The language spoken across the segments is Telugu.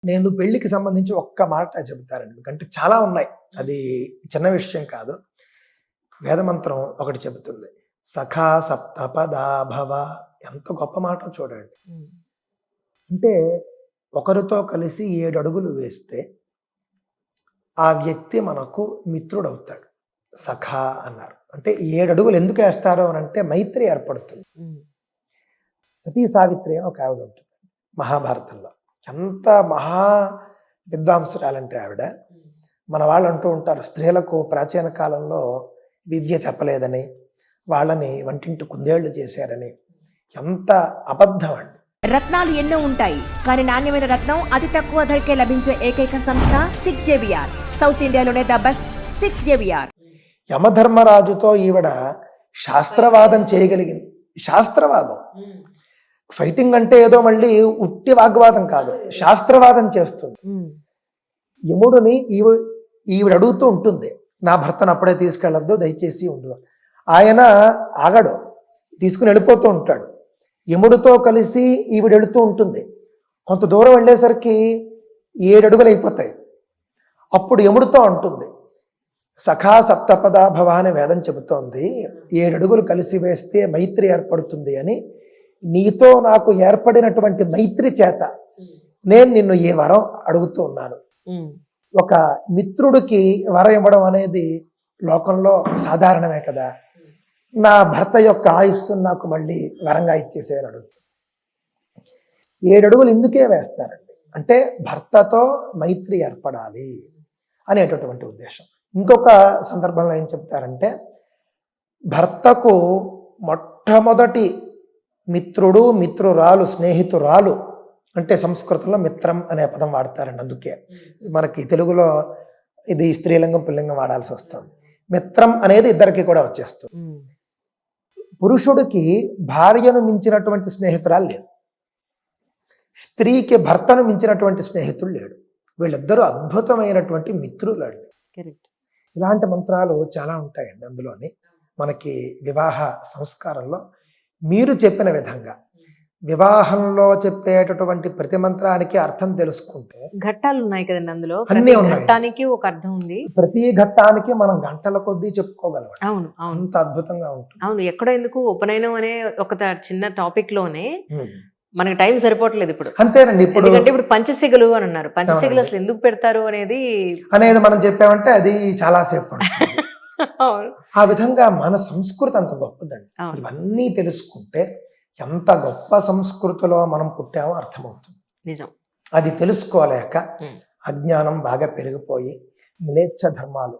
నేను పెళ్లికి సంబంధించి ఒక్క మాట చెబుతానండి. ఎందుకంటే చాలా ఉన్నాయి. అది చిన్న విషయం కాదు. వేదమంత్రం ఒకటి చెబుతుంది. సఖా సప్తపదా భవ. ఎంత గొప్ప మాటో చూడండి. అంటే ఒకరితో కలిసి 7 అడుగులు వేస్తే ఆ వ్యక్తి మనకు మిత్రుడవుతాడు. సఖా అన్నారు. అంటే 7 అడుగులు ఎందుకు వేస్తారు అని అంటే మైత్రి ఏర్పడుతుంది. సతీ సావిత్రి అని ఒక ఆవిడ ఉంటుంది మహాభారతంలో. ఎంత మహా విద్వాంసురాలంటే ఆవిడ. మన వాళ్ళు అంటూ ఉంటారు స్త్రీలకు ప్రాచీన కాలంలో విద్య చెప్పలేదని, వాళ్ళని వంటింటి కుందేళ్లు చేశారని. ఎంత అబద్ధం అండి. రత్నాలు ఎన్నో ఉంటాయి, కానీ నాణ్యమైన రత్నం అతి తక్కువ ధరకే లభించే ఏకైక సంస్థ 6JVR. సౌత్ ఇండియాలోనే ద బెస్ట్ 6JVR. యమధర్మరాజుతో ఈవిడ శాస్త్రవాదం చేయగలిగింది. శాస్త్రవాదం, ఫైటింగ్ అంటే ఏదో మళ్ళీ ఉట్టి వాగ్వాదం కాదు, శాస్త్రవాదం చేస్తుంది. యముడిని ఈవిడ అడుగుతూ ఉంటుంది, నా భర్తను అప్పుడే తీసుకెళ్ళొద్దు, దయచేసి ఉండు. ఆయన ఆగడు, తీసుకుని వెళ్ళిపోతూ ఉంటాడు. యముడితో కలిసి ఈవిడ వెళుతూ ఉంటుంది. కొంత దూరం వెళ్ళేసరికి 7 అడుగులు అయిపోతాయి. అప్పుడు యముడితో అంటుంది, సఖా సప్తపదా భవ అని వేదం చెబుతోంది, 7 అడుగులు కలిసి వేస్తే మైత్రి ఏర్పడుతుంది అని. నీతో నాకు ఏర్పడినటువంటి మైత్రి చేత నేను నిన్ను ఈ వరం అడుగుతూ ఉన్నాను. ఒక మిత్రుడికి వరం ఇవ్వడం అనేది లోకంలో సాధారణమే కదా. నా భర్త యొక్క ఆయుస్సును నాకు మళ్ళీ వరంగా ఇచ్చేసేయని అడుగుతుంది. 7 అడుగులు ఇందుకే వేస్తారండి, అంటే భర్తతో మైత్రి ఏర్పడాలి అనేటటువంటి ఉద్దేశం. ఇంకొక సందర్భంలో ఏం చెప్తారంటే, భర్తకు మొట్టమొదటి మిత్రుడు, మిత్రురాలు, స్నేహితురాలు అంటే సంస్కృతంలో మిత్రం అనే పదం వాడతారండి. అందుకే మనకి తెలుగులో ఇది స్త్రీలింగం పుల్లింగం వాడాల్సి వస్తుంది. మిత్రం అనేది ఇద్దరికి కూడా వచ్చేస్తుంది. పురుషుడికి భార్యను మించినటువంటి స్నేహితురాలు లేదు, స్త్రీకి భర్తను మించినటువంటి స్నేహితుడు లేడు. వీళ్ళిద్దరూ అద్భుతమైనటువంటి మిత్రులు అండి. ఇలాంటి మంత్రాలు చాలా ఉంటాయండి. అందులోని మనకి వివాహ సంస్కారంలో మీరు చెప్పిన విధంగా వివాహంలో చెప్పేటటువంటి ప్రతి మంత్రానికి అర్థం తెలుసుకుంటే, ఘట్టాలు ఉన్నాయి కదండి అందులో, అన్నీ ఉన్నాయి. ఘట్టానికి ఒక అర్థం ఉంది. ప్రతి ఘట్టానికి మనం గంటల కొద్దీ చెప్పుకోగలం. అవును అవును అంత అద్భుతంగా ఉంటుంది. అవును. ఎక్కడో ఎందుకు ఉపనయనం అనే ఒక చిన్న టాపిక్ లోనే మనకి టైం సరిపోవట్లేదు ఇప్పుడు. అంతేనండి. ఎందుకంటే ఇప్పుడు పంచసిగలు అని అన్నారు. పంచసిగలు అసలు ఎందుకు పెడతారు అనేది మనం చెప్పామంటే అది చాలాసేపు పడుతుంది. ఆ విధంగా మన సంస్కృతి అంత గొప్పదండి. ఇవన్నీ తెలుసుకుంటే ఎంత గొప్ప సంస్కృతిలో మనం పుట్టామో అర్థమవుతుంది. నిజం. అది తెలుసుకోలేక అజ్ఞానం బాగా పెరిగిపోయి మ్లేచ్ఛ ధర్మాలు,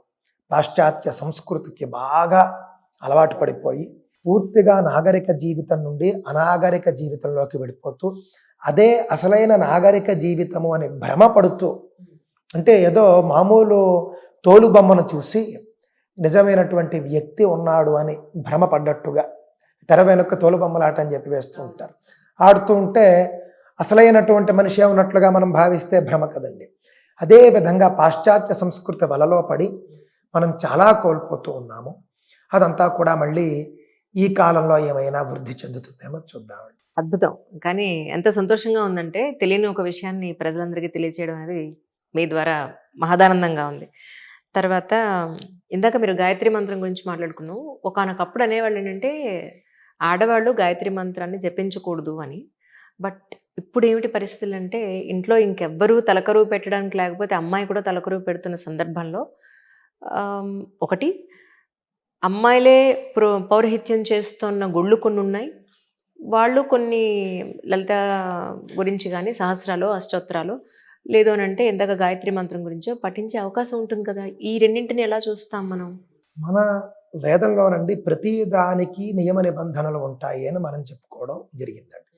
పాశ్చాత్య సంస్కృతికి బాగా అలవాటు పడిపోయి పూర్తిగా నాగరిక జీవితం నుండి అనాగరిక జీవితంలోకి వెళ్ళిపోతూ అదే అసలైన నాగరిక జీవితము అని భ్రమపడుతూ, అంటే ఏదో మామూలు తోలుబొమ్మను చూసి నిజమైనటువంటి వ్యక్తి ఉన్నాడు అని భ్రమపడ్డట్టుగా తెర వెనుక తోలుబొమ్మలాట అని చెప్పి వేస్తూ ఉంటారు. ఆడుతూ ఉంటే అసలైనటువంటి మనిషి ఉన్నట్లుగా మనం భావిస్తే భ్రమ కదండి. అదే విధంగా పాశ్చాత్య సంస్కృతి వలలో పడి మనం చాలా కోల్పోతూ ఉన్నాము. అదంతా కూడా మళ్ళీ ఈ కాలంలో ఏమైనా వృద్ధి చెందుతుందేమో చూద్దామండి. అద్భుతం. కానీ ఎంత సంతోషంగా ఉందంటే, తెలియని ఒక విషయాన్ని ప్రజలందరికీ తెలియచేయడం అనేది మీ ద్వారా మహదానందంగా ఉంది. తర్వాత ఇందాక మీరు గాయత్రి మంత్రం గురించి మాట్లాడుకున్నాం. ఒకానొకప్పుడు అనేవాళ్ళు ఏంటంటే, ఆడవాళ్ళు గాయత్రి మంత్రాన్ని జపించకూడదు అని. బట్ ఇప్పుడు ఏమిటి పరిస్థితులు అంటే, ఇంట్లో ఇంకెవ్వరూ తలకరువు పెట్టడానికి లేకపోతే అమ్మాయి కూడా తలకరువు పెడుతున్న సందర్భంలో ఒకటి అమ్మాయిలే పౌరహిత్యం చేస్తున్న గుళ్ళు కొన్ని ఉన్నాయి. వాళ్ళు కొన్ని లలిత గురించి కానీ సహస్రాలు, అష్టోత్తరాలు, లేదు అని అంటే ఇందాక గాయత్రి మంత్రం గురించో పఠించే అవకాశం ఉంటుంది కదా. ఈ రెండింటిని ఎలా చూస్తాం మనం? మన వేదంలోనండి ప్రతి దానికి నియమ నిబంధనలు ఉంటాయి అని మనం చెప్పుకోవడం జరిగిందండి.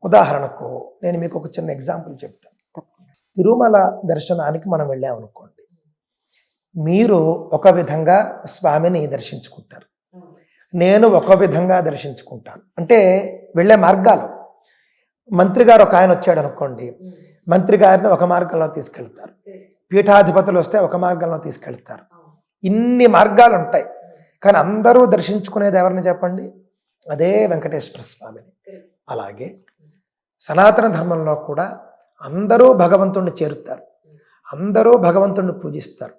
ఉదాహరణకు నేను మీకు ఒక చిన్న ఎగ్జాంపుల్ చెప్తాను. తిరుమల దర్శనానికి మనం వెళ్ళామనుకోండి, మీరు ఒక విధంగా స్వామిని దర్శించుకుంటారు, నేను ఒక విధంగా దర్శించుకుంటాను. అంటే వెళ్ళే మార్గాలు, మంత్రి గారు ఒక ఆయన వచ్చాడు అనుకోండి, మంత్రి గారిని ఒక మార్గంలో తీసుకెళ్తారు, పీఠాధిపతులు వస్తే ఒక మార్గంలో తీసుకెళ్తారు. ఇన్ని మార్గాలు ఉంటాయి, కానీ అందరూ దర్శించుకునేది ఎవరిని చెప్పండి? అదే వెంకటేశ్వర స్వామిని. అలాగే సనాతన ధర్మంలో కూడా అందరూ భగవంతుణ్ణి చేరుతారు, అందరూ భగవంతుణ్ణి పూజిస్తారు.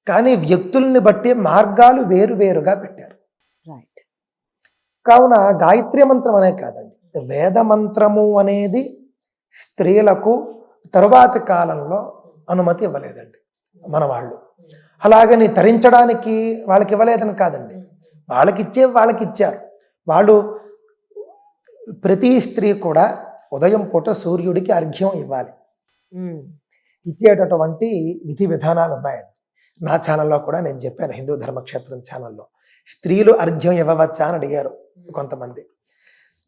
కానీ వ్యక్తుల్ని బట్టి మార్గాలు వేరువేరుగా పెట్టారు. రైట్. కావున గాయత్రి మంత్రం అనే కాదండి, వేద మంత్రము అనేది స్త్రీలకు తరువాతి కాలంలో అనుమతి ఇవ్వలేదండి మన వాళ్ళు. అలాగని తరించడానికి వాళ్ళకి ఇవ్వలేదని కాదండి, వాళ్ళకి ఇచ్చారు. వాళ్ళు ప్రతి స్త్రీ కూడా ఉదయం పూట సూర్యుడికి అర్ఘ్యం ఇవ్వాలి. ఇచ్చేటటువంటి విధి విధానాలు ఉన్నాయండి. నా ఛానల్లో కూడా నేను చెప్పాను, హిందూ ధర్మక్షేత్రం ఛానల్లో స్త్రీలు అర్ఘ్యం ఇవ్వవచ్చా అని అడిగారు కొంతమంది.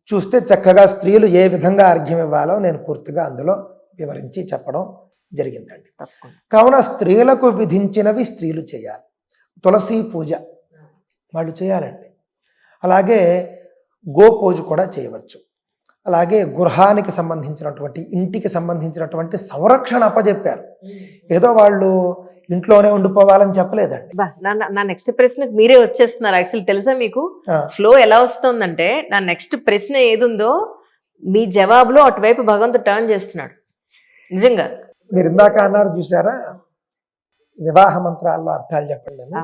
చూస్తే చక్కగా స్త్రీలు ఏ విధంగా అర్ఘ్యం ఇవ్వాలో నేను పూర్తిగా అందులో వివరించి చెప్పడం జరిగిందండి. కావున స్త్రీలకు విధించినవి స్త్రీలు చేయాలి. తులసి పూజ వాళ్ళు చేయాలండి. అలాగే గో పూజ కూడా చేయవచ్చు. అలాగే గృహానికి సంబంధించినటువంటి, ఇంటికి సంబంధించినటువంటి సంరక్షణ అప్పచెప్పారు. ఏదో వాళ్ళు ఇంట్లోనే ఉండిపోవాలని చెప్పలేదండి. నా నెక్స్ట్ ప్రశ్నకు మీరే వచ్చేస్తున్నారు. యాక్చువల్లీ తెలుసా మీకు ఫ్లో ఎలా వస్తుందంటే, నా నెక్స్ట్ ప్రశ్న ఏదుందో మీ జవాబులో అటువైపు భగవంతుడు టర్న్ చేస్తున్నాడు. నిజంగా మీరు ఇందాక అన్నారు చూసారా, వివాహ మంత్రాల్లో అర్థాలు చెప్పండి అని.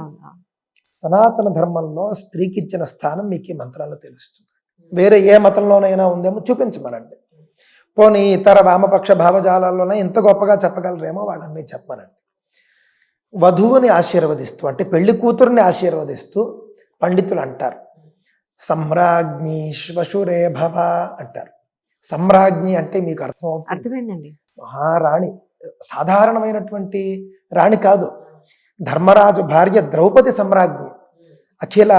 సనాతన ధర్మంలో స్త్రీకి ఇచ్చిన స్థానం మీకు ఈ మంత్రాల్లో తెలుస్తుంది. వేరే ఏ మతంలోనైనా ఉందేమో చూపించమనండి. పోనీ ఇతర వామపక్ష భావజాలాల్లోనే ఇంత గొప్పగా చెప్పగలరేమో వాళ్ళని చెప్పమనండి. వధువుని ఆశీర్వదిస్తూ, అంటే పెళ్లి కూతురుని ఆశీర్వదిస్తూ పండితులు అంటారు, సమ్రాజ్ఞి శ్వశురే భవ అంటారు. సమ్రాజ్ఞి అంటే మీకు అర్థమైందండి, మహారాణి, సాధారణమైనటువంటి రాణి కాదు. ధర్మరాజు భార్య ద్రౌపది సమ్రాజ్ఞి, అఖిల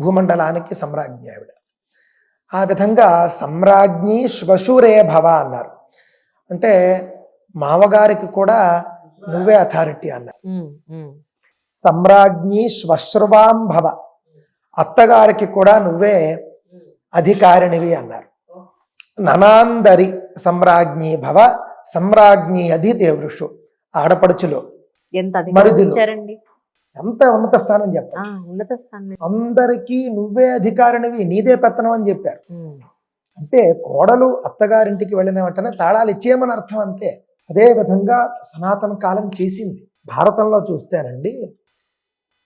భూమండలానికి సమ్రాజ్ఞి ఆవిడ. ఆ విధంగా సమ్రాజ్ఞి శ్వశురే భవ అన్నారు. అంటే మామగారికి కూడా నువ్వే అథారిటీ అన్నారు. సమ్రాజ్ఞి శ్వశ్రువాం భవ, అత్తగారికి కూడా నువ్వే అధికారినివి అన్నారు. ననాందరి సమ్రాజ్ఞి భవ, సమ్రాజ్ఞి అధి దేవృషు, ఆడపడుచులో ఎంత ఎంత ఉన్నత స్థానం చెప్పారు. ఉన్నత స్థానం, అందరికీ నువ్వే అధికారినివి, నీదే పెత్తనం అని చెప్పారు. అంటే కోడలు అత్తగారింటికి వెళ్ళిన వెంటనే తాళాలు ఇచ్చేయమని అర్థం అంతే. అదే విధంగా సనాతన కాలం చేసింది. భారతంలో చూస్తేనండి,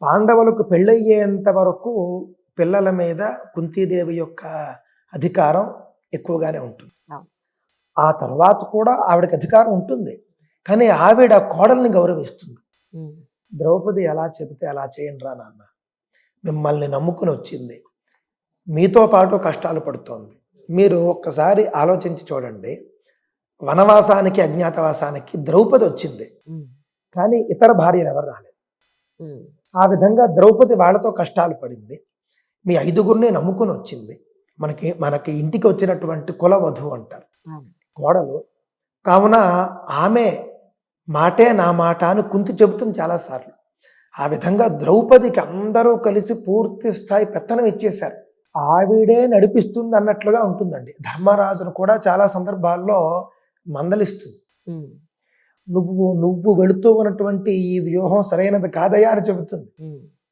పాండవులకు పెళ్ళయ్యేంత వరకు పిల్లల మీద కుంతీదేవి యొక్క అధికారం ఎక్కువగానే ఉంటుంది. ఆ తర్వాత కూడా ఆవిడకి అధికారం ఉంటుంది, కానీ ఆవిడ కోడల్ని గౌరవిస్తుంది. ద్రౌపది ఎలా చెబితే అలా చేయండి రా నాన్న, మిమ్మల్ని నమ్ముకుని వచ్చింది, మీతో పాటు కష్టాలు పడుతోంది. మీరు ఒక్కసారి ఆలోచించి చూడండి, వనవాసానికి అజ్ఞాతవాసానికి ద్రౌపది వచ్చింది, కానీ ఇతర భార్యలు ఎవరు రాలేదు. ఆ విధంగా ద్రౌపది వాళ్ళతో కష్టాలు పడింది, మీ 5గురిని నమ్ముకుని వచ్చింది. మనకి ఇంటికి వచ్చినటువంటి కుల వధువు అంటారు కోడలు. కావున ఆమె మాటే నా మాట అని కుంతి చెబుతుంది చాలాసార్లు. ఆ విధంగా ద్రౌపదికి అందరూ కలిసి పూర్తి స్థాయి పెత్తనం ఇచ్చేశారు. ఆవిడే నడిపిస్తుంది అన్నట్లుగా ఉంటుందండి. ధర్మరాజును కూడా చాలా సందర్భాల్లో మందలిస్తుంది. నువ్వు వెళుతూ ఉన్నటువంటి ఈ వ్యూహం సరైనది కాదయ్యా అని చెబుతుంది.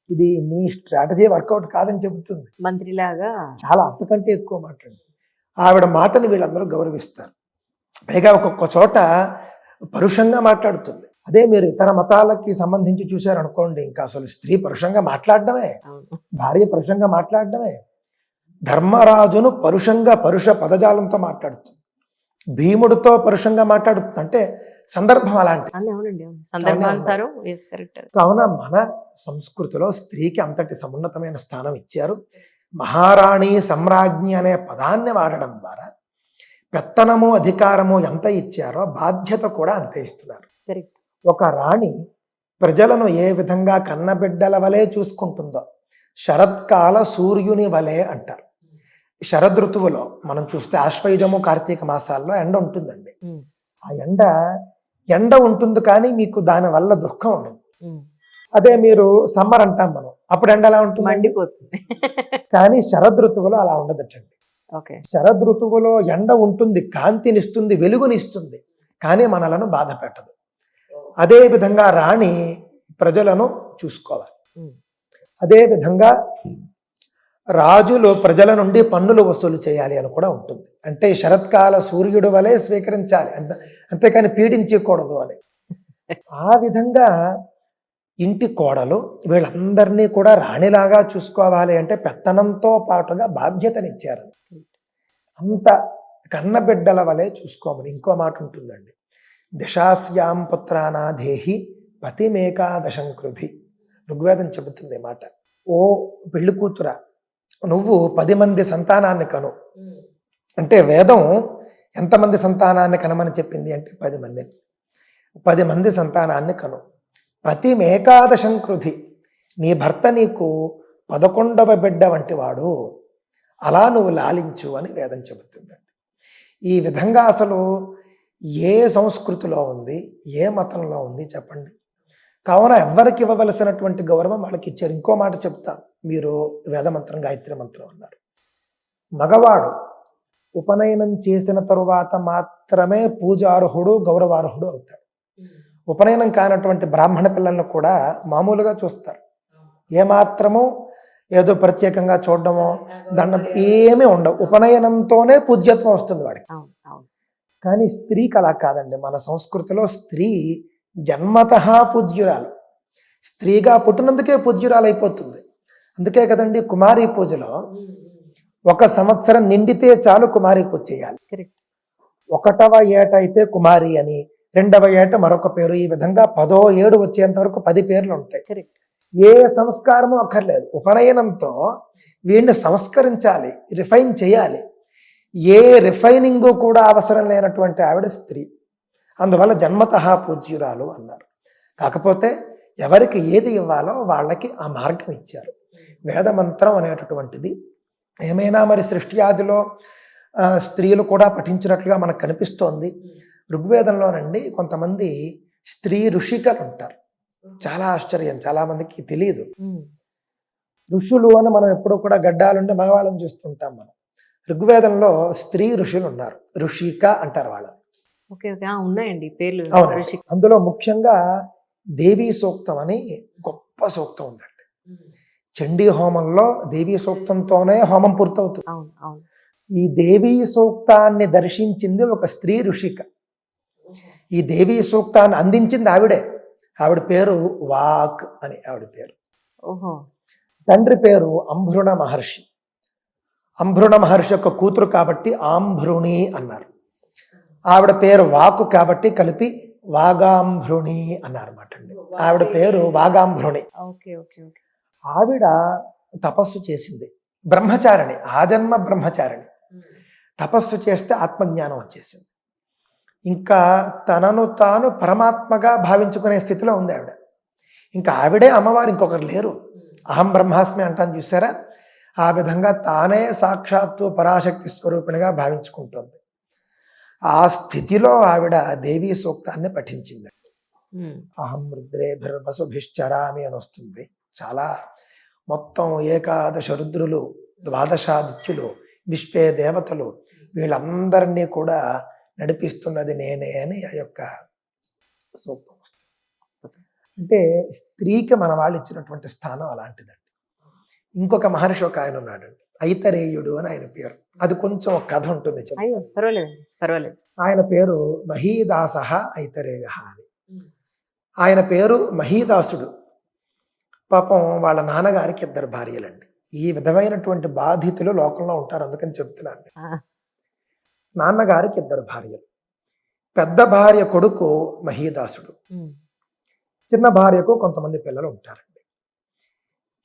ఇది నీ స్ట్రాటజీ వర్కౌట్ కాదని చెబుతుంది. మంత్రిలాగా చాలా అంతకంటే ఎక్కువ మాట్లాడు. ఆవిడ మాటని వీళ్ళందరూ గౌరవిస్తారు. పైగా ఒక్కొక్క చోట పరుషంగా మాట్లాడుతుంది. అదే మీరు ఇతర మతాలకి సంబంధించి చూశారనుకోండి, ఇంకా అసలు స్త్రీ పరుషంగా మాట్లాడడమే, భార్య పరుషంగా మాట్లాడడమే. ధర్మరాజును పరుష పదజాలంతో మాట్లాడుతుంది, భీముడితో పరుషంగా మాట్లాడుతుంది. అంటే సందర్భం అలాంటి. కావున మన సంస్కృతిలో స్త్రీకి అంతటి సమున్నతమైన స్థానం ఇచ్చారు. మహారాణి సమ్రాజ్ఞి అనే పదాన్ని వాడడం ద్వారా పెత్తనము అధికారము ఎంత ఇచ్చారో బాధ్యత కూడా అంతే ఇస్తున్నారు. ఒక రాణి ప్రజలను ఏ విధంగా కన్నబిడ్డల వలె చూసుకుంటుందో, శరత్కాల సూర్యుని వలె అంటారు. శరదృతువులో మనం చూస్తే ఆశ్వయుజము కార్తీక మాసాల్లో ఎండ ఉంటుందండి. ఆ ఎండ ఉంటుంది, కానీ మీకు దాని వల్ల దుఃఖం ఉండదు. అదే మీరు సమ్మర్ అంటాం మనం, అప్పుడు ఎండ ఎలా ఉంటుంది, మండిపోతుంది. కానీ శరదృతువులో అలా ఉండదటండి. శరదృతువులో ఎండ ఉంటుంది, కాంతినిస్తుంది, వెలుగునిస్తుంది, కానీ మనలను బాధ పెట్టదు. అదే విధంగా రాణి ప్రజలను చూసుకోవాలి. అదే విధంగా రాజులు ప్రజల నుండి పన్నులు వసూలు చేయాలి అని కూడా ఉంటుంది. అంటే శరత్కాల సూర్యుడు వలె స్వీకరించాలి అంతేకాని పీడించకూడదు అని. ఆ విధంగా ఇంటి కోడలు వీళ్ళందరినీ కూడా రాణిలాగా చూసుకోవాలి అంటే పెత్తనంతో పాటుగా బాధ్యతనిచ్చారు. అంత కన్నబిడ్డల వలె చూసుకోమని. ఇంకో మాట ఉంటుందండి, దిశాస్యాం పుత్రానా దేహి పతిమేకాదశం కృధి. ఋగ్వేదం చెబుతుంది మాట. ఓ పెళ్లి కూతురా, నువ్వు 10 మంది సంతానాన్ని కను. అంటే వేదం ఎంతమంది సంతానాన్ని కనమని చెప్పింది అంటే 10 మందిని. 10 మంది సంతానాన్ని కను. పతిమేకాదశం కృధి, నీ భర్త నీకు 11వ బిడ్డ వంటి వాడు, అలా నువ్వు లాలించు అని వేదం చెబుతుందండి. ఈ విధంగా అసలు ఏ సంస్కృతిలో ఉంది, ఏ మతంలో ఉంది చెప్పండి? కావున ఎవరికి ఇవ్వవలసినటువంటి గౌరవం వాళ్ళకి ఇచ్చారు. ఇంకో మాట చెప్తా, మీరు వేదమంత్రం గాయత్రి మంత్రం అన్నారు. మగవాడు ఉపనయనం చేసిన తరువాత మాత్రమే పూజార్హుడు గౌరవార్హుడు అవుతాడు. ఉపనయనం కానటువంటి బ్రాహ్మణ పిల్లలను కూడా మామూలుగా చూస్తారు. ఏమాత్రము ఏదో ప్రత్యేకంగా చూడడమో దండం ఏమీ ఉండవు. ఉపనయనంతోనే పూజ్యత్వం వస్తుంది వాడికి. కానీ స్త్రీకి అలా కాదండి. మన సంస్కృతిలో స్త్రీ జన్మతః పూజ్యురాలు. స్త్రీగా పుట్టినందుకే పూజ్యురాలు అయిపోతుంది. అందుకే కదండి కుమారి పూజలో 1 సంవత్సరం నిండితే చాలు కుమారి పూజ చేయాలి. 1వ ఏట అయితే కుమారి అని, 2వ ఏట మరొక పేరు, ఈ విధంగా 10వ ఏడు వచ్చేంత వరకు 10 పేర్లు ఉంటాయి. ఏ సంస్కారము అక్కర్లేదు. ఉపనయనంతో వీడిని సంస్కరించాలి, రిఫైన్ చేయాలి. ఏ రిఫైనింగ్ కూడా అవసరం లేనటువంటి ఆవిడ స్త్రీ. అందువల్ల జన్మతః పూజ్యురాలు అన్నారు. కాకపోతే ఎవరికి ఏది ఇవ్వాలో వాళ్ళకి ఆ మార్గం ఇచ్చారు. వేదమంత్రం అనేటటువంటిది ఏమైనా మరి సృష్టి ఆదిలో స్త్రీలు కూడా పఠించినట్లుగా మనకు కనిపిస్తోంది. ఋగ్వేదంలోనండి కొంతమంది స్త్రీ ఋషికలు ఉంటారు. చాలా ఆశ్చర్యం, చాలా మందికి తెలియదు. ఋషులు అని మనం ఎప్పుడూ కూడా గడ్డాలుండి మగవాళ్ళని చూస్తుంటాం. మనం ఋగ్వేదంలో స్త్రీ ఋషులు ఉన్నారు. ఋషిక అంటారు వాళ్ళని. ఉన్నాయండి పేర్లు. అవునండి. అందులో ముఖ్యంగా దేవీ సూక్తం అని గొప్ప సూక్తం ఉందండి. చండీ హోమంలో దేవీ సూక్తంతోనే హోమం పూర్తవుతుంది. ఈ దేవీ సూక్తాన్ని దర్శించింది ఒక స్త్రీ ఋషిక. ఈ దేవీ సూక్తాన్ని అందించింది ఆవిడే. ఆవిడ పేరు వాక్ అని ఆవిడ పేరు. తండ్రి పేరు అంభృణ మహర్షి. అంభృణ మహర్షి యొక్క కూతురు కాబట్టి ఆంభృణి అన్నారు. ఆవిడ పేరు వాకు కాబట్టి కలిపి వాగాంభృణి అన్నారన్నమాట అండి. ఆవిడ పేరు వాగాంభృణి. ఆవిడ తపస్సు చేసింది. బ్రహ్మచారిణి, ఆజన్మ బ్రహ్మచారిణి. తపస్సు చేస్తే ఆత్మజ్ఞానం వచ్చేసింది. ఇంకా తనను తాను పరమాత్మగా భావించుకునే స్థితిలో ఉంది ఆవిడ. ఇంకా ఆవిడే అమ్మవారు, ఇంకొకరు లేరు. అహం బ్రహ్మాస్మి అంటాను చూసారా, ఆ విధంగా తానే సాక్షాత్తు పరాశక్తి స్వరూపిణిగా భావించుకుంటుంది. ఆ స్థితిలో ఆవిడ దేవీ సూక్తాన్ని పఠించింది. అహం రుద్రేభిర్వసుభిశ్చరామి అని వస్తుంది. చాలా మొత్తం 11 రుద్రులు, 12 విశ్వే దేవతలు, వీళ్ళందరినీ కూడా నడిపిస్తున్నది నేనే అని ఆ యొక్క సూక్తం వస్తుంది. అంటే స్త్రీకి మన వాళ్ళు ఇచ్చినటువంటి స్థానం అలాంటిదండి. ఇంకొక మహర్షి ఒక ఆయన ఉన్నాడండి, ఐతరేయుడు అని ఆయన పేరు. అది కొంచెం ఒక కథ ఉంటుంది. పర్వాలేదు. ఆయన పేరు మహీదాస ఐతరేయ అని. ఆయన పేరు మహీదాసుడు. పాపం వాళ్ళ నాన్నగారికి 2 భార్యలండి. ఈ విధమైనటువంటి బాధితులు లోకంలో ఉంటారు, అందుకని చెప్తున్నాను. నాన్నగారికి 2 భార్యలు. పెద్ద భార్య కొడుకు మహీదాసుడు, చిన్న భార్యకు కొంతమంది పిల్లలు ఉంటారండి.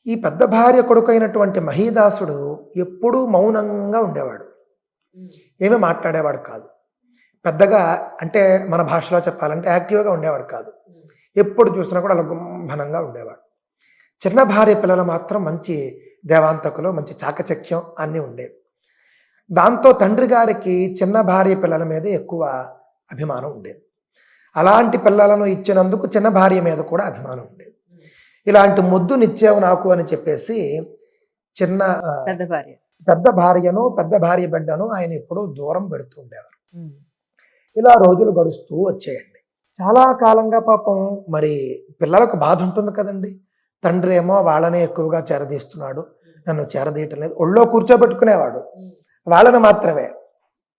ఈ పెద్ద భార్య కొడుకు అయినటువంటి మహీదాసుడు ఎప్పుడూ మౌనంగా ఉండేవాడు, ఏమీ మాట్లాడేవాడు కాదు. పెద్దగా అంటే మన భాషలో చెప్పాలంటే యాక్టివ్గా ఉండేవాడు కాదు. ఎప్పుడు చూసినా కూడా అలా గుంభనంగా ఉండేవాడు. చిన్న భార్య పిల్లలు మాత్రం మంచి దేవాంతకులు, మంచి చాకచక్యం అన్నీ ఉండేవి. దాంతో తండ్రి గారికి చిన్న భార్య పిల్లల మీద ఎక్కువ అభిమానం ఉండేది. అలాంటి పిల్లలను ఇచ్చినందుకు చిన్న భార్య మీద కూడా అభిమానం ఉండేది. ఇలాంటి ముద్దునిచ్చావు నాకు అని చెప్పేసి పెద్ద భార్యను, పెద్ద భార్య బిడ్డను ఆయన ఎప్పుడూ దూరం పెడుతూ ఉండేవారు. ఇలా రోజులు గడుస్తూ వచ్చేయండి. చాలా కాలంగా పాపం మరి పిల్లలకు బాధ ఉంటుంది కదండి. తండ్రి ఏమో వాళ్ళనే ఎక్కువగా చేరదీస్తున్నాడు, నన్ను చేరదీయటం లేదు. ఒళ్ళో కూర్చోబెట్టుకునేవాడు. వాళ్ళని మాత్రమే,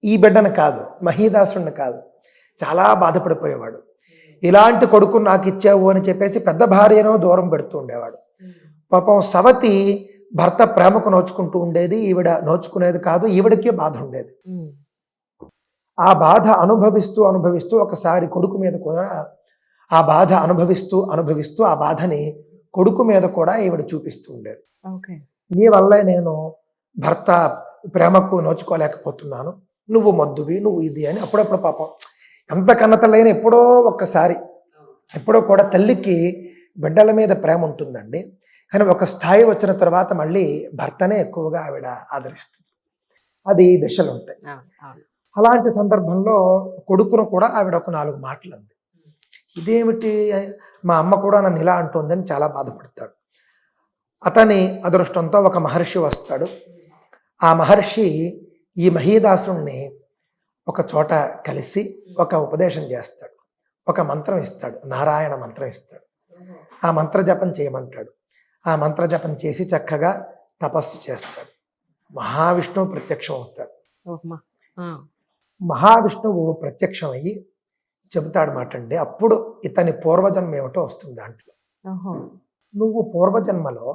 ఈ బిడ్డను కాదు, మహీదాసుడిని కాదు. చాలా బాధపడిపోయేవాడు. ఇలాంటి కొడుకు నాకు ఇచ్చావు అని చెప్పేసి పెద్ద భార్యను దూరం పెడుతూ ఉండేవాడు. పాపం సవతి భర్త ప్రేమకు నోచుకుంటూ ఉండేది, ఈవిడ నోచుకునేది కాదు. ఈవిడకే బాధ ఉండేది. ఆ బాధ అనుభవిస్తూ అనుభవిస్తూ ఒకసారి కొడుకు మీద కూడా ఆ బాధ అనుభవిస్తూ అనుభవిస్తూ ఆ బాధని కొడుకు మీద కూడా ఈవిడ చూపిస్తూ ఉండేది. నీ వల్లే నేను భర్త ప్రేమకు నోచుకోలేకపోతున్నాను, నువ్వు మొద్దువి, నువ్వు ఇది అని అప్పుడప్పుడు పాపం ఎంత కన్నతల్లైనా ఎప్పుడో ఒక్కసారి, ఎప్పుడో కూడా తల్లికి బిడ్డల మీద ప్రేమ ఉంటుందండి. కానీ ఒక స్థాయి వచ్చిన తర్వాత మళ్ళీ భర్తనే ఎక్కువగా ఆవిడ ఆదరిస్తుంది. అది దశలు ఉంటాయి. అలాంటి సందర్భంలో కొడుకును కూడా ఆవిడ ఒక 4 మాటలు అంది. ఇదేమిటి, మా అమ్మ కూడా నన్ను ఇలా అంటుందని చాలా బాధపడతాడు. అతని అదృష్టంతో ఒక మహర్షి వస్తాడు. ఆ మహర్షి ఈ మహీదాసుని ఒక చోట కలిసి ఒక ఉపదేశం చేస్తాడు. ఒక మంత్రం ఇస్తాడు, నారాయణ మంత్రం ఇస్తాడు. ఆ మంత్ర జపం చేయమంటాడు. ఆ మంత్ర జపం చేసి చక్కగా తపస్సు చేస్తాడు. మహావిష్ణువు ప్రత్యక్షం అవుతాడు. మహావిష్ణువు ప్రత్యక్షం అయ్యి చెబుతాడు మాట అండి. అప్పుడు ఇతని పూర్వజన్మ ఏమిటో వస్తుంది దాంట్లో. నువ్వు పూర్వజన్మలో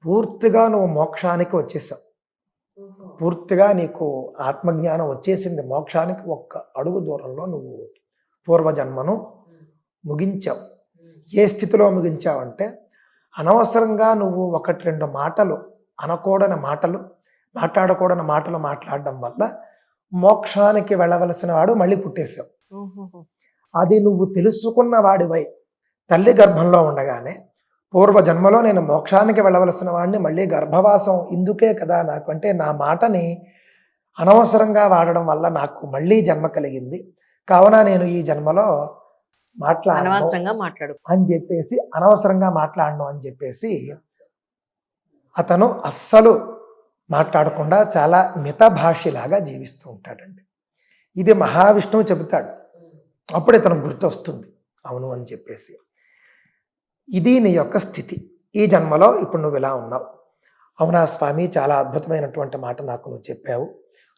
పూర్తిగా నువ్వు మోక్షానికి వచ్చేసావు. పూర్తిగా నీకు ఆత్మజ్ఞానం వచ్చేసింది. మోక్షానికి 1 అడుగు దూరంలో నువ్వు పూర్వజన్మను ముగించావు. ఏ స్థితిలో ముగించావంటే, అనవసరంగా నువ్వు 1-2 మాటలు అనకూడని మాటలు, మాట్లాడకూడని మాటలు మాట్లాడడం వల్ల మోక్షానికి వెళ్ళవలసిన వాడు మళ్ళీ పుట్టేశావు. అది నువ్వు తెలుసుకున్న వాడివై తల్లి గర్భంలో ఉండగానే పూర్వజన్మలో నేను మోక్షానికి వెళ్ళవలసిన వాడిని, మళ్ళీ గర్భవాసం ఇందుకే కదా నాకు, అంటే నా మాటని అనవసరంగా వాడడం వల్ల నాకు మళ్ళీ జన్మ కలిగింది, కావున నేను ఈ జన్మలో మాట్లాడు అని చెప్పేసి, అనవసరంగా మాట్లాడను అని చెప్పేసి అతను అస్సలు మాట్లాడకుండా చాలా మితభాషిలాగా జీవిస్తూ ఉంటాడండి. ఇది మహావిష్ణువు చెబుతాడు. అప్పుడు ఇతను గుర్తొస్తుంది, అవును అని చెప్పేసి. ఇది నీ యొక్క స్థితి. ఈ జన్మలో ఇప్పుడు నువ్వు ఇలా ఉన్నావు. అవునా స్వామి, చాలా అద్భుతమైనటువంటి మాట నాకు నువ్వు చెప్పావు.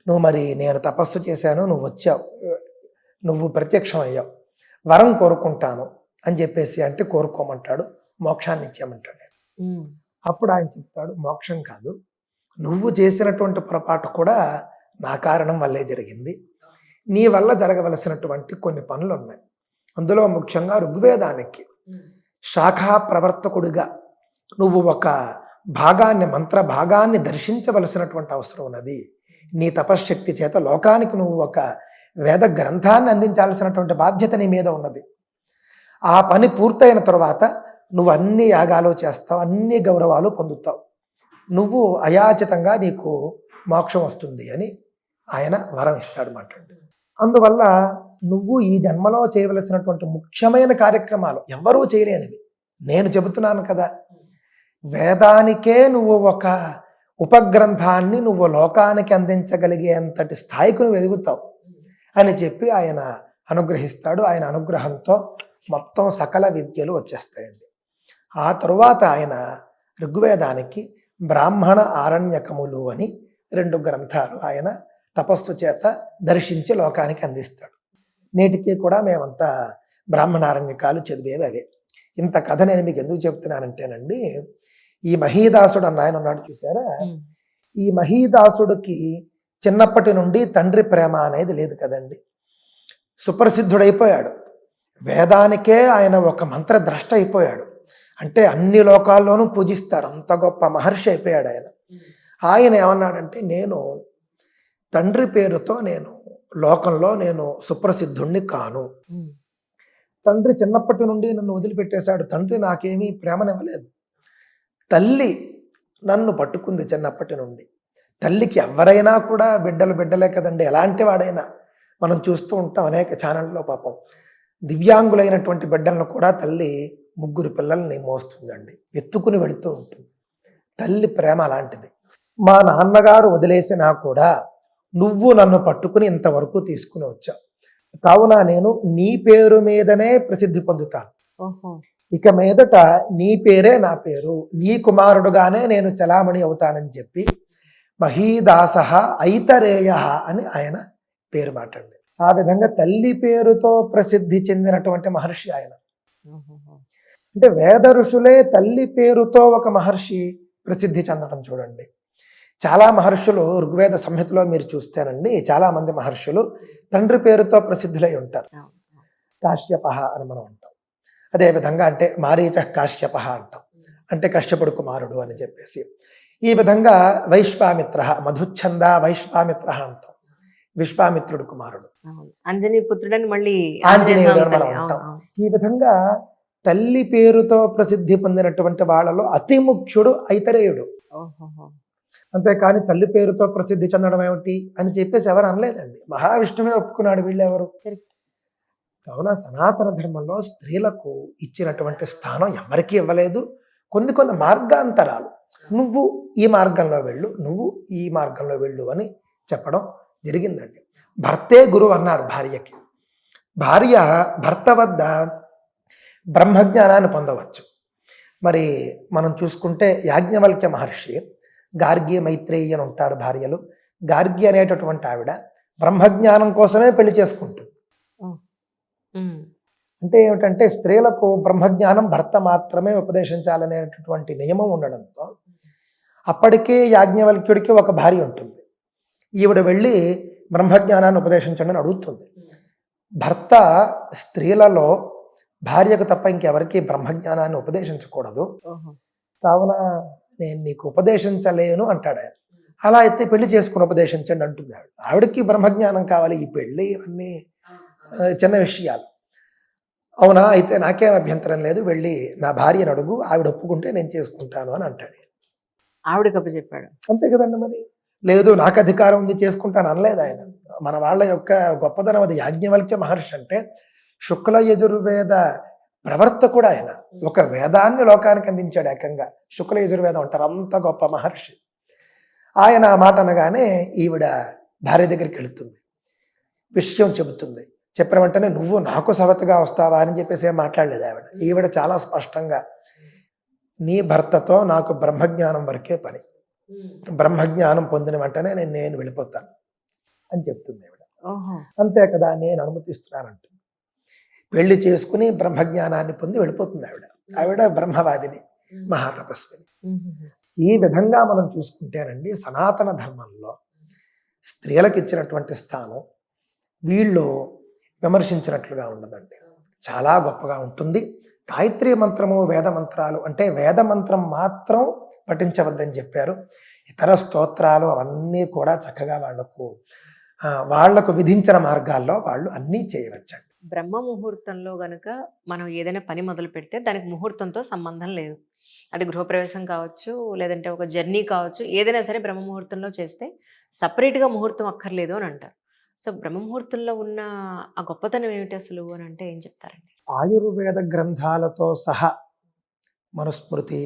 నువ్వు మరి నేను తపస్సు చేశాను, నువ్వు వచ్చావు, నువ్వు ప్రత్యక్షం అయ్యావు, వరం కోరుకుంటాను అని చెప్పేసి అంటే కోరుకోమంటాడు. మోక్షాన్ని ఇచ్చామంటాడు. అప్పుడు ఆయన చెప్తాడు, మోక్షం కాదు, నువ్వు చేసినటువంటి పొరపాటు కూడా నా కారణం వల్లే జరిగింది. నీ వల్ల జరగవలసినటువంటి కొన్ని పనులు ఉన్నాయి. అందులో ముఖ్యంగా ఋగ్వేదానికి శాఖా ప్రవర్తకుడిగా నువ్వు ఒక భాగాన్ని, మంత్ర భాగాన్ని దర్శించవలసినటువంటి అవసరం ఉన్నది. నీ తపశ్శక్తి చేత లోకానికి నువ్వు ఒక వేద గ్రంథాన్ని అందించాల్సినటువంటి బాధ్యత నీ మీద ఉన్నది. ఆ పని పూర్తయిన తర్వాత నువ్వు అన్ని యాగాలు చేస్తావు, అన్ని గౌరవాలు పొందుతావు, నువ్వు అయాచితంగా నీకు మోక్షం వస్తుంది అని ఆయన వరం ఇస్తాడు మాట. అందువల్ల నువ్వు ఈ జన్మలో చేయవలసినటువంటి ముఖ్యమైన కార్యక్రమాలు ఎవరూ చేయలేనివి నేను చెబుతున్నాను కదా. వేదానికే నువ్వు ఒక ఉపగ్రంథాన్ని నువ్వు లోకానికి అందించగలిగేంతటి స్థాయికి నువ్వు ఎదుగుతావు అని చెప్పి ఆయన అనుగ్రహిస్తాడు. ఆయన అనుగ్రహంతో మొత్తం సకల విద్యలు వచ్చేస్తాయండి. ఆ తరువాత ఆయన ఋగ్వేదానికి బ్రాహ్మణ ఆరణ్యకములు అని 2 గ్రంథాలు ఆయన తపస్సు చేత దర్శించి లోకానికి అందిస్తాడు. నేటికి కూడా మేమంతా బ్రాహ్మణారణ్యకాలు చదివేవి అవే. ఇంత కథ నేను మీకు ఎందుకు చెప్తున్నానంటేనండి, ఈ మహీదాసుడు అన్న ఆయన ఉన్నాడు చూసారా, ఈ మహీదాసుడికి చిన్నప్పటి నుండి తండ్రి ప్రేమ అనేది లేదు కదండి. సుప్రసిద్ధుడైపోయాడు, వేదానికే ఆయన ఒక మంత్రద్రష్ట అయిపోయాడు. అంటే అన్ని లోకాల్లోనూ పూజిస్తారు, అంత గొప్ప మహర్షి అయిపోయాడు ఆయన. ఆయన ఏమన్నాడంటే, నేను తండ్రి పేరుతో నేను లోకంలో నేను సుప్రసిద్ధుణ్ణి కాను. తండ్రి చిన్నప్పటి నుండి నన్ను వదిలిపెట్టేశాడు. తండ్రి నాకేమీ ప్రేమనివ్వలేదు. తల్లి నన్ను పట్టుకుంది చిన్నప్పటి నుండి. తల్లికి ఎవరైనా కూడా బిడ్డలే కదండి, ఎలాంటి వాడైనా. మనం చూస్తూ ఉంటాం అనేక ఛానళ్ళలో పాపం దివ్యాంగులైనటువంటి బిడ్డలను కూడా తల్లి 3 పిల్లల్ని మోస్తుందండి, ఎత్తుకుని వెళుతూ ఉంటుంది. తల్లి ప్రేమ అలాంటిది. మా నాన్నగారు వదిలేసినా కూడా నువ్వు నన్ను పట్టుకుని ఇంతవరకు తీసుకుని వచ్చావు, కావున నేను నీ పేరు మీదనే ప్రసిద్ధి పొందుతాను. ఇక మీదట నీ పేరే నా పేరు, నీ కుమారుడుగానే నేను చలామణి అవుతానని చెప్పి మహీదాస ఐతరేయ అని ఆయన పేరు మాటండి. ఆ విధంగా తల్లి పేరుతో ప్రసిద్ధి చెందినటువంటి మహర్షి ఆయన. అంటే వేద ఋషులే తల్లి పేరుతో ఒక మహర్షి ప్రసిద్ధి చెందడం చూడండి. చాలా మహర్షులు ఋగ్వేద సంహితలో మీరు చూస్తేనండి, చాలా మంది మహర్షులు తండ్రి పేరుతో ప్రసిద్ధులై ఉంటారు. కాశ్యప అని మనం అంటాం. అదేవిధంగా అంటే మారీచ కాశ్యప అంటాం, అంటే కశ్యపుడు కుమారుడు అని చెప్పేసి. ఈ విధంగా వైశ్వామిత్ర, మధుచ్ఛంద వైశ్వామిత్ర అంటాం, విశ్వామిత్రుడు కుమారుడు. అంజనీ పుత్రుడని మళ్ళీ ఆంజనేయుడు అని మనం అంటాం. ఈ విధంగా తల్లి పేరుతో ప్రసిద్ధి పొందినటువంటి వాళ్ళలో అతి ముఖ్యుడు ఐతరేయుడు. అంతేకాని తల్లి పేరుతో ప్రసిద్ధి చెందడం ఏమిటి అని చెప్పేసి ఎవరు అనలేదండి. మహావిష్ణువే ఒప్పుకున్నాడు, వీళ్ళెవరు. కావున సనాతన ధర్మంలో స్త్రీలకు ఇచ్చినటువంటి స్థానం ఎవరికీ ఇవ్వలేదు. కొన్ని కొన్ని మార్గాంతరాలు, నువ్వు ఈ మార్గంలో వెళ్ళు, నువ్వు ఈ మార్గంలో వెళ్ళు అని చెప్పడం జరిగిందండి. భర్తే గురువు అన్నారు భార్యకి. భార్య భర్త వద్ద బ్రహ్మజ్ఞానాన్ని పొందవచ్చు. మరి మనం చూసుకుంటే యాజ్ఞవల్క్య మహర్షి, గార్గ్య మైత్రేయి అని ఉంటారు భార్యలు. గార్గ్య అనేటటువంటి ఆవిడ బ్రహ్మజ్ఞానం కోసమే పెళ్లి చేసుకుంటుంది. అంటే ఏమిటంటే స్త్రీలకు బ్రహ్మజ్ఞానం భర్త మాత్రమే ఉపదేశించాలనేటటువంటి నియమం ఉండడంతో అప్పటికే యాజ్ఞవల్క్యుడికి ఒక భార్య ఉంటుంది. ఈవిడ వెళ్ళి బ్రహ్మజ్ఞానాన్ని ఉపదేశించండి అని అడుగుతుంది. భర్త స్త్రీలలో భార్యకు తప్ప ఇంకెవరికి బ్రహ్మజ్ఞానాన్ని ఉపదేశించకూడదు, కావున నేను నీకు ఉపదేశించలేను అంటాడు ఆయన. అలా అయితే పెళ్లి చేసుకుని ఉపదేశించండి అంటుంది ఆవిడ. ఆవిడకి బ్రహ్మజ్ఞానం కావాలి, ఈ పెళ్ళి ఇవన్నీ చిన్న విషయాలు. అవునా, అయితే నాకేం అభ్యంతరం లేదు, వెళ్ళి నా భార్యను అడుగు, ఆవిడ ఒప్పుకుంటే నేను చేసుకుంటాను అని అంటాడు. ఆవిడకప్ప చెప్పాడు. అంతే కదండి. మరి లేదు నాకు అధికారం ఉంది చేసుకుంటాను అనలేదు ఆయన. మన వాళ్ళ యొక్క గొప్పదనం అది. యాజ్ఞవల్క్య మహర్షి అంటే శుక్ల యజుర్వేద ప్రవర్తకుడు ఆయన. ఒక వేదాన్ని లోకానికి అందించాడు ఏకంగా. శుక్ల యజుర్వేదం అంటారు, అంత గొప్ప మహర్షి ఆయన. ఆ మాట అనగానే ఈవిడ భార్య దగ్గరికి వెళుతుంది, విషయం చెబుతుంది. చెప్పిన వెంటనే నువ్వు నాకు సవతిగా వస్తావా అని చెప్పేసి ఏం మాట్లాడలేదు ఆవిడ. ఈవిడ చాలా స్పష్టంగా నీ భర్తతో నాకు బ్రహ్మజ్ఞానం వరకే పని, బ్రహ్మజ్ఞానం పొందిన వెంటనే నేను వెళ్ళిపోతాను అని చెప్తుంది ఆవిడ. అంతే కదా, నేను అనుమతిస్తున్నానంటుంది. పెళ్లి చేసుకుని బ్రహ్మజ్ఞానాన్ని పొంది వెళ్ళిపోతుంది ఆవిడ. ఆవిడ బ్రహ్మవాదిని, మహాతపస్విని. ఈ విధంగా మనం చూసుకుంటేనండి సనాతన ధర్మంలో స్త్రీలకు ఇచ్చినటువంటి స్థానం వీళ్ళు విమర్శించినట్లుగా ఉండదండి, చాలా గొప్పగా ఉంటుంది. గాయత్రీ మంత్రము, వేద మంత్రాలు అంటే వేద మంత్రం మాత్రం పఠించవద్దని చెప్పారు. ఇతర స్తోత్రాలు అవన్నీ కూడా చక్కగా వాళ్లకు విధించిన మార్గాల్లో వాళ్ళు అన్నీ చేయవచ్చండి. బ్రహ్మ ముహూర్తంలో గనుక మనం ఏదైనా పని మొదలు పెడితే దానికి ముహూర్తంతో సంబంధం లేదు. అది గృహప్రవేశం కావచ్చు, లేదంటే ఒక జర్నీ కావచ్చు, ఏదైనా సరే బ్రహ్మ ముహూర్తంలో చేస్తే సపరేట్గా ముహూర్తం అక్కర్లేదు అని అంటారు. సో బ్రహ్మ ముహూర్తంలో ఉన్న ఆ గొప్పతనం ఏమిటి అసలు అని అంటే ఏం చెప్తారండి? ఆయుర్వేద గ్రంథాలతో సహా మనుస్మృతి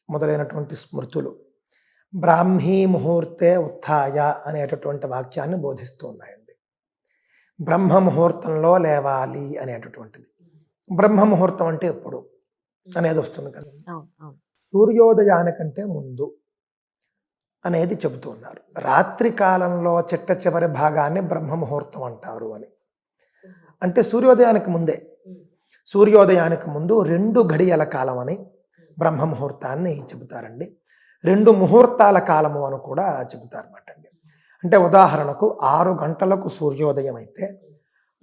మొదలైనటువంటి స్మృతులు బ్రాహ్మీ ముహూర్తే ఉత్థాయ అనేటటువంటి వాక్యాన్ని బోధిస్తూ ఉన్నాయండి. బ్రహ్మ ముహూర్తంలో లేవాలి అనేటటువంటిది. బ్రహ్మ ముహూర్తం అంటే ఎప్పుడు అనేది వస్తుంది కదా, సూర్యోదయానికంటే ముందు అనేది చెబుతూ ఉన్నారు. రాత్రి కాలంలో చిట్ట చివరి భాగాన్ని బ్రహ్మ ముహూర్తం అంటారు అని. అంటే సూర్యోదయానికి ముందే, సూర్యోదయానికి ముందు 2 గడియల కాలం అని బ్రహ్మ ముహూర్తాన్ని చెబుతారండి. 2 ముహూర్తాల కాలము అని కూడా చెబుతారన్నమాట అండి. అంటే ఉదాహరణకు 6 గంటలకు సూర్యోదయం అయితే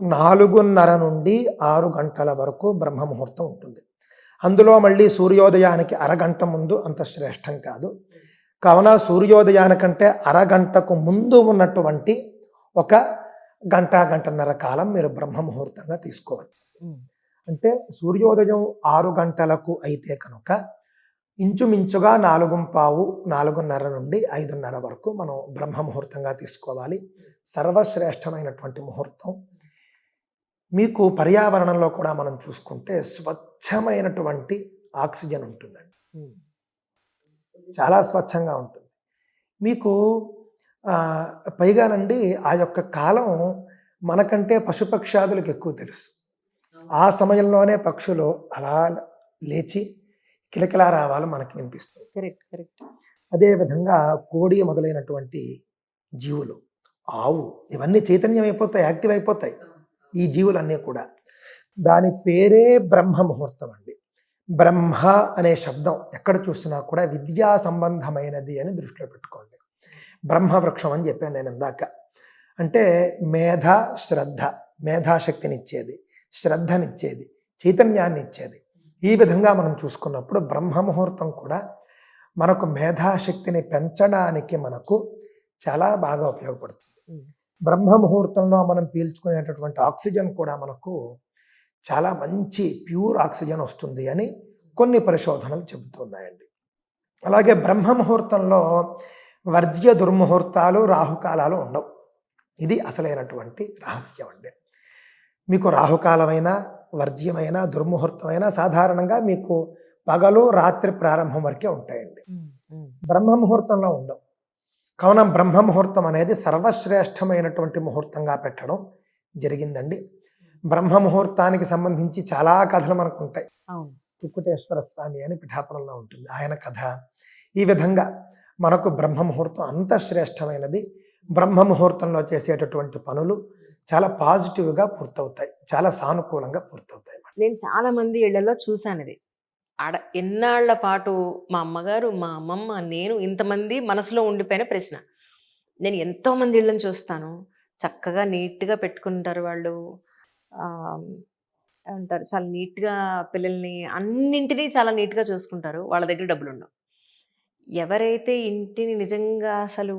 4:30 నుండి 6 గంటల వరకు బ్రహ్మ ముహూర్తం ఉంటుంది. అందులో మళ్ళీ సూర్యోదయానికి అరగంట ముందు అంత శ్రేష్టం కాదు. కావున సూర్యోదయానికంటే అరగంటకు ముందు ఉన్నటువంటి 1 గంట, గంటన్నర కాలం మీరు బ్రహ్మ ముహూర్తంగా తీసుకోవచ్చు. అంటే సూర్యోదయం 6 గంటలకు అయితే కనుక ఇంచుమించుగా 4:15, 4:30 నుండి 5:30 వరకు మనం బ్రహ్మ ముహూర్తంగా తీసుకోవాలి. సర్వశ్రేష్టమైనటువంటి ముహూర్తం. మీకు పర్యావరణంలో కూడా మనం చూసుకుంటే స్వచ్ఛమైనటువంటి ఆక్సిజన్ ఉంటుందండి, చాలా స్వచ్ఛంగా ఉంటుంది. మీకు పైగానండి ఆ యొక్క కాలం మనకంటే పశుపక్షాదులకు ఎక్కువ తెలుసు. ఆ సమయంలోనే పక్షులు అలా లేచి కిలకిలా రావాలో మనకి వినిపిస్తుంది. Correct, correct. అదేవిధంగా కోడి మొదలైనటువంటి జీవులు, ఆవు, ఇవన్నీ చైతన్యం అయిపోతాయి, యాక్టివ్ అయిపోతాయి. ఈ జీవులన్నీ కూడా దాని పేరే బ్రహ్మ ముహూర్తం అండి. బ్రహ్మ అనే శబ్దం ఎక్కడ చూసినా కూడా విద్యా సంబంధమైనది అని దృష్టిలో పెట్టుకోండి. బ్రహ్మవృక్షం అని చెప్పాను నేను ఇందాక. అంటే మేధ, శ్రద్ధ, మేధాశక్తినిచ్చేది, శ్రద్ధనిచ్చేది, చైతన్యాన్ని ఇచ్చేది. ఈ విధంగా మనం చూసుకున్నప్పుడు బ్రహ్మ ముహూర్తం కూడా మనకు మేధాశక్తిని పెంచడానికి మనకు చాలా బాగా ఉపయోగపడుతుంది. బ్రహ్మ ముహూర్తంలో మనం పీల్చుకునేటటువంటి ఆక్సిజన్ కూడా మనకు చాలా మంచి ప్యూర్ ఆక్సిజన్ వస్తుంది అని కొన్ని పరిశోధనలు చెబుతున్నాయండి. అలాగే బ్రహ్మ ముహూర్తంలో వర్జ్య దుర్ముహూర్తాలు, రాహుకాలాలు ఉండవు. ఇది అసలైనటువంటి రహస్యం అండి. మీకు రాహుకాలమైన, వర్జ్యమైన, దుర్ముహూర్తమైన సాధారణంగా మీకు పగలు రాత్రి ప్రారంభం వరకే ఉంటాయండి. బ్రహ్మ ముహూర్తంలో ఉండవు. కావున బ్రహ్మ ముహూర్తం అనేది సర్వశ్రేష్టమైనటువంటి ముహూర్తంగా పెట్టడం జరిగిందండి. బ్రహ్మ ముహూర్తానికి సంబంధించి చాలా కథలు మనకు ఉంటాయి. కుక్కుటేశ్వర స్వామి అని పిఠాపురంలో ఉంటుంది, ఆయన కథ. ఈ విధంగా మనకు బ్రహ్మ ముహూర్తం అంత శ్రేష్టమైనది. బ్రహ్మ ముహూర్తంలో చేసేటటువంటి పనులు చాలా పాజిటివ్గా పూర్తవుతాయి, చాలా సానుకూలంగా పూర్తవుతాయి. నేను చాలా మంది ఇళ్లలో చూశాను ఇది. ఎన్నాళ్ల పాటు మా అమ్మగారు, మా అమ్మమ్మ, నేను, ఇంతమంది మనసులో ఉండిపోయిన ప్రశ్న. నేను ఎంతో మంది ఇళ్ళని చూస్తాను, చక్కగా నీట్గా పెట్టుకుంటారు వాళ్ళు, అంటారు చాలా నీట్గా పిల్లల్ని, అన్నింటినీ చాలా నీట్గా చూసుకుంటారు, వాళ్ళ దగ్గర డబ్బులు ఉండవు. ఎవరైతే ఇంటిని నిజంగా అసలు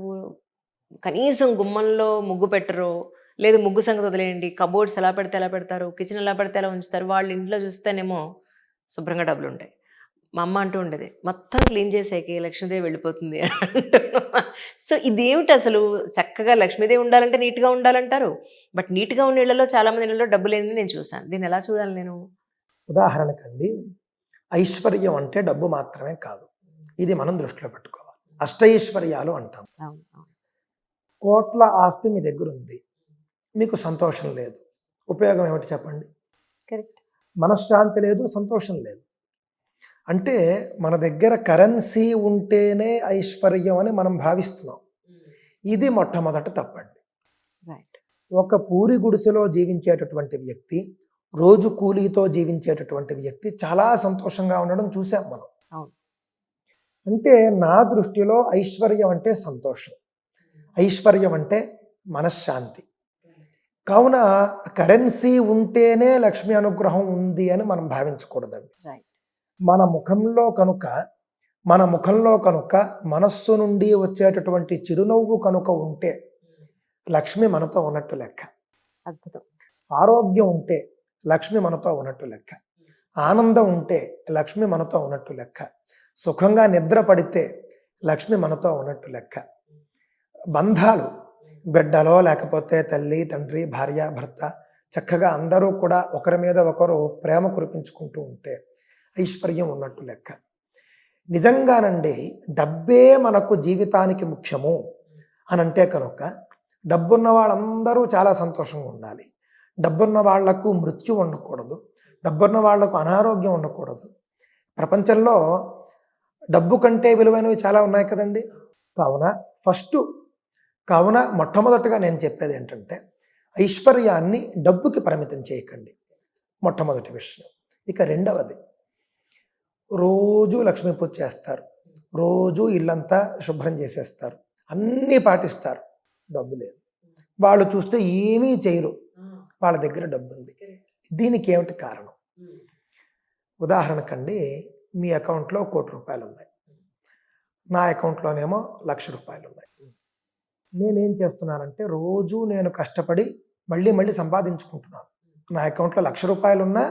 కనీసం గుమ్మంలో ముగ్గు పెట్టరో, లేదు ముగ్గు సంగతి వదిలేయండి, కబోర్డ్స్ ఎలా పెడితే ఎలా పెడతారు, కిచెన్ ఎలా పెడితే ఎలా ఉంచుతారు, వాళ్ళ ఇంట్లో చూస్తేనేమో శుభ్రంగా డబ్బులు ఉంటాయి. మా అమ్మ అంటూ ఉండేది, మొత్తం క్లీన్ చేసేకి లక్ష్మీదేవి వెళ్ళిపోతుంది అంటూ. సో ఇదేమిటి అసలు, చక్కగా లక్ష్మీదేవి ఉండాలంటే నీట్గా ఉండాలంటారు, బట్ నీట్గా ఉన్న ఇళ్లలో చాలామంది ఇళ్లలో డబ్బు లేనిది నేను చూశాను. దీన్ని ఎలా చూడాలి నేను? ఉదాహరణకండి, ఐశ్వర్యం అంటే డబ్బు మాత్రమే కాదు, ఇది మనం దృష్టిలో పెట్టుకోవాలి. అష్టైశ్వర్యాలు అంటాం. కోట్ల ఆస్తి మీ దగ్గర ఉంది, మీకు సంతోషం లేదు, ఉపయోగం ఏమిటి చెప్పండి? కరెక్ట్. మనశ్శాంతి లేదు, సంతోషం లేదు. అంటే మన దగ్గర కరెన్సీ ఉంటేనే ఐశ్వర్యం అని మనం భావిస్తున్నాం. ఇది మొట్టమొదట తప్పండి. రైట్. ఒక పూరి గుడిసెలో జీవించేటటువంటి వ్యక్తి, రోజు కూలీతో జీవించేటటువంటి వ్యక్తి చాలా సంతోషంగా ఉండడం చూసాం మనం. అంటే నా దృష్టిలో ఐశ్వర్యం అంటే సంతోషం, ఐశ్వర్యం అంటే మనశ్శాంతి. కావున కరెన్సీ ఉంటేనే లక్ష్మీ అనుగ్రహం ఉంది అని మనం భావించకూడదండి. మన ముఖంలో కనుక మనస్సు నుండి వచ్చేటటువంటి చిరునవ్వు కనుక ఉంటే లక్ష్మి మనతో ఉన్నట్టు లెక్క. అద్భుతం. ఆరోగ్యం ఉంటే లక్ష్మి మనతో ఉన్నట్టు లెక్క. ఆనందం ఉంటే లక్ష్మి మనతో ఉన్నట్టు లెక్క. సుఖంగా నిద్ర పడితే లక్ష్మి మనతో ఉన్నట్టు లెక్క. బంధాలు, బిడ్డలో లేకపోతే తల్లి, తండ్రి, భార్య, భర్త, చక్కగా అందరూ కూడా ఒకరి మీద ఒకరు ప్రేమ కురిపించుకుంటూ ఉంటే ఐశ్వర్యం ఉన్నట్టు లెక్క. నిజంగానండి డబ్బే మనకు జీవితానికి ముఖ్యము అని అంటే కనుక డబ్బున్న వాళ్ళందరూ చాలా సంతోషంగా ఉండాలి. డబ్బున్న వాళ్లకు మృత్యు ఉండకూడదు, డబ్బున్న వాళ్లకు అనారోగ్యం ఉండకూడదు. ప్రపంచంలో డబ్బు కంటే విలువైనవి చాలా ఉన్నాయి కదండి. కావున మొట్టమొదటిగా నేను చెప్పేది ఏంటంటే ఐశ్వర్యాన్ని డబ్బుకి పరిమితం చేయకండి, మొట్టమొదటి విషయం. ఇక రెండవది, రోజు లక్ష్మీ పూజ చేస్తారు, రోజు ఇల్లంతా శుభ్రం చేసేస్తారు, అన్నీ పాటిస్తారు, డబ్బు లేదు. వాళ్ళు చూస్తే ఏమీ చేయరు, వాళ్ళ దగ్గర డబ్బు ఉంది. దీనికి ఏమిటి కారణం? ఉదాహరణకండి, మీ అకౌంట్లో 1 కోటి రూపాయలు ఉన్నాయి, నా అకౌంట్లోనేమో 1,00,000 రూపాయలు ఉన్నాయి. నేనేం చేస్తున్నానంటే రోజు నేను కష్టపడి మళ్ళీ సంపాదించుకుంటున్నాను. నా అకౌంట్లో 1,00,000 రూపాయలు ఉన్నా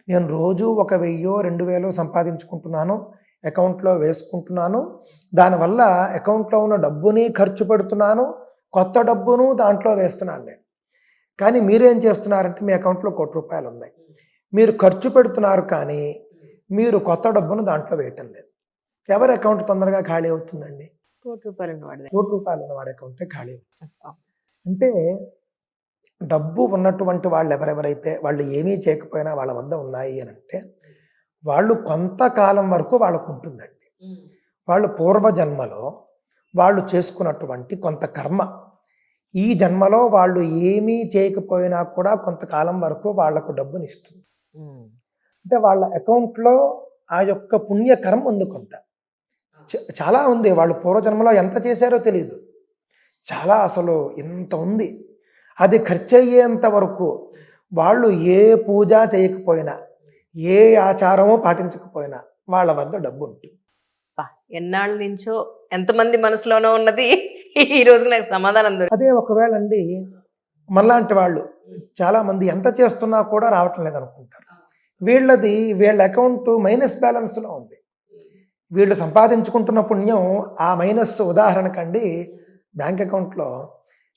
నేను రోజు 1,000, 2,000 సంపాదించుకుంటున్నాను, అకౌంట్లో వేసుకుంటున్నాను. దానివల్ల అకౌంట్లో ఉన్న డబ్బుని ఖర్చు పెడుతున్నాను, కొత్త డబ్బును దాంట్లో వేస్తున్నాను నేను. కానీ మీరేం చేస్తున్నారంటే మీ అకౌంట్లో 1 కోటి రూపాయలు ఉన్నాయి, మీరు ఖర్చు పెడుతున్నారు కానీ మీరు కొత్త డబ్బును దాంట్లో వేయటం లేదు. ఎవరి అకౌంట్ తొందరగా ఖాళీ అవుతుందండి? 1 కోటి రూపాయలు ఉన్న వాడి అకౌంటే ఖాళీ అవుతుంది. అంటే డబ్బు ఉన్నటువంటి వాళ్ళు ఎవరెవరైతే వాళ్ళు ఏమీ చేయకపోయినా వాళ్ళ వద్ద ఉన్నాయి అని అంటే వాళ్ళు కొంతకాలం వరకు వాళ్ళకు ఉంటుందండి. వాళ్ళు పూర్వజన్మలో వాళ్ళు చేసుకున్నటువంటి కొంత కర్మ ఈ జన్మలో వాళ్ళు ఏమీ చేయకపోయినా కూడా కొంతకాలం వరకు వాళ్లకు డబ్బునిస్తుంది. అంటే వాళ్ళ అకౌంట్లో ఆ యొక్క పుణ్యకర్మ ఉంది కొంత. చాలా ఉంది. వాళ్ళు పూర్వజన్మలో ఎంత చేశారో తెలియదు. చాలా అసలు ఎంత ఉంది. అది ఖర్చు అయ్యేంత వరకు వాళ్ళు ఏ పూజ చేయకపోయినా ఏ ఆచారమో పాటించకపోయినా వాళ్ళ వద్ద డబ్బు ఉంటుంది. ఎన్నాళ్ళ నుంచో ఎంతమంది మనసులోనో ఉన్నది ఈ రోజు నాకు సమాధానం దొరికింది. అదే ఒకవేళ అండి మనలాంటి వాళ్ళు చాలా మంది ఎంత చేస్తున్నా కూడా రావటం లేదనుకుంటారు. వీళ్ళ అకౌంట్ మైనస్ బ్యాలెన్స్లో ఉంది. వీళ్ళు సంపాదించుకుంటున్న పుణ్యం ఆ మైనస్. ఉదాహరణకండి బ్యాంక్ అకౌంట్లో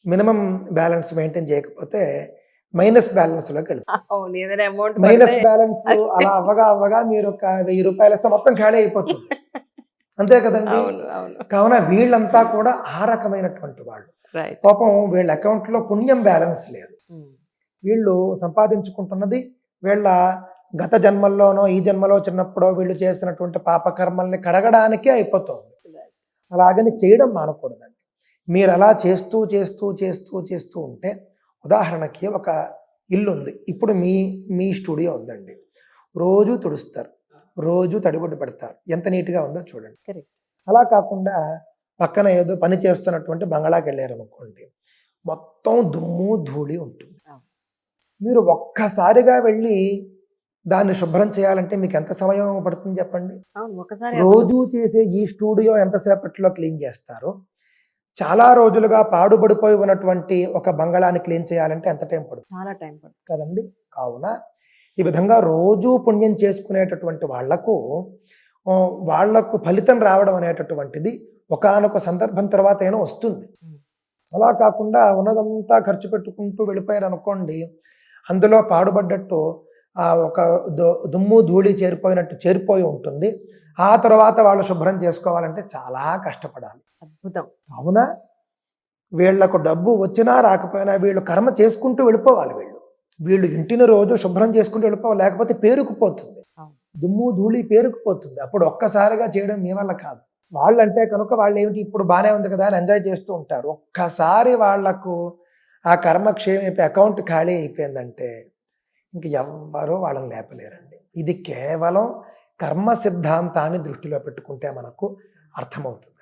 మినిమం బ్యాలెన్స్ మెయింటైన్ చేయకపోతే మైనస్ బ్యాలెన్స్లోకి వెళ్తుంది. మైనస్ బ్యాలెన్స్ అలా అవ్వగా మీరు ఒక 1000 రూపాయలు ఇస్తే మొత్తం ఖాళీ అయిపోతుంది. అంతే కదండి. కావున వీళ్ళంతా కూడా ఆ రకమైనటువంటి వాళ్ళు. పాపం వీళ్ళ అకౌంట్లో పుణ్యం బ్యాలెన్స్ లేదు. వీళ్ళు సంపాదించుకుంటున్నది వీళ్ళ గత జన్మల్లోనో ఈ జన్మలో చిన్నప్పుడో వీళ్ళు చేసినటువంటి పాపకర్మల్ని కడగడానికే అయిపోతుంది. అలాగని చేయడం మానకూడదండి. మీరు అలా చేస్తూ చేస్తూ చేస్తూ చేస్తూ ఉంటే, ఉదాహరణకి ఒక ఇల్లు ఉంది. ఇప్పుడు మీ స్టూడియో ఉందండి. రోజు తుడుస్తారు, రోజు తడిగుడ్డు పెడతారు. ఎంత నీట్గా ఉందో చూడండి. అలా కాకుండా పక్కన ఏదో పని చేస్తున్నటువంటి బంగళాకి వెళ్ళారు అనుకోండి, మొత్తం దుమ్ము ధూళి ఉంటుంది. మీరు ఒక్కసారిగా వెళ్ళి దాన్ని శుభ్రం చేయాలంటే మీకు ఎంత సమయం పడుతుంది చెప్పండి. రోజు చేసే ఈ స్టూడియో ఎంతసేపట్లో క్లీన్ చేస్తారు? చాలా రోజులుగా పాడుబడిపోయి ఉన్నటువంటి ఒక బంగళాన్ని క్లీన్ చేయాలంటే ఎంత టైం పడుతుంది? చాలా టైం పడుతుంది కదండి. కావున ఈ విధంగా రోజు పుణ్యం చేసుకునేటటువంటి వాళ్లకు ఫలితం రావడం అనేటటువంటిది ఒకానొక సందర్భం తర్వాత అయినా వస్తుంది. అలా కాకుండా ఉన్నదంతా ఖర్చు పెట్టుకుంటూ వెళ్ళిపోయారు అనుకోండి, అందులో పాడుబడ్డట్టు ఒక దుమ్ము ధూళి చేరిపోయి ఉంటుంది. ఆ తర్వాత వాళ్ళు శుభ్రం చేసుకోవాలంటే చాలా కష్టపడాలి. అద్భుతం. అవునా? వీళ్లకు డబ్బు వచ్చినా రాకపోయినా వీళ్ళు కర్మ చేసుకుంటూ వెళ్ళిపోవాలి. వీళ్ళు ఇంటిని రోజు శుభ్రం చేసుకుంటూ వెళ్ళిపోవాలి. లేకపోతే పేరుకుపోతుంది, దుమ్ము ధూళి పేరుకుపోతుంది. అప్పుడు ఒక్కసారిగా చేయడం మీ వల్ల కాదు. వాళ్ళంటే కనుక వాళ్ళు ఏమిటి ఇప్పుడు బాగానే ఉంది కదా అని ఎంజాయ్ చేస్తూ ఉంటారు. ఒక్కసారి వాళ్లకు ఆ కర్మక్షేమి అకౌంట్ ఖాళీ అయిపోయిందంటే ఇంక ఎవ్వరూ వాళ్ళని లేపలేరండి. ఇది కేవలం కర్మ సిద్ధాంతాన్ని దృష్టిలో పెట్టుకుంటే మనకు అర్థమవుతుంది.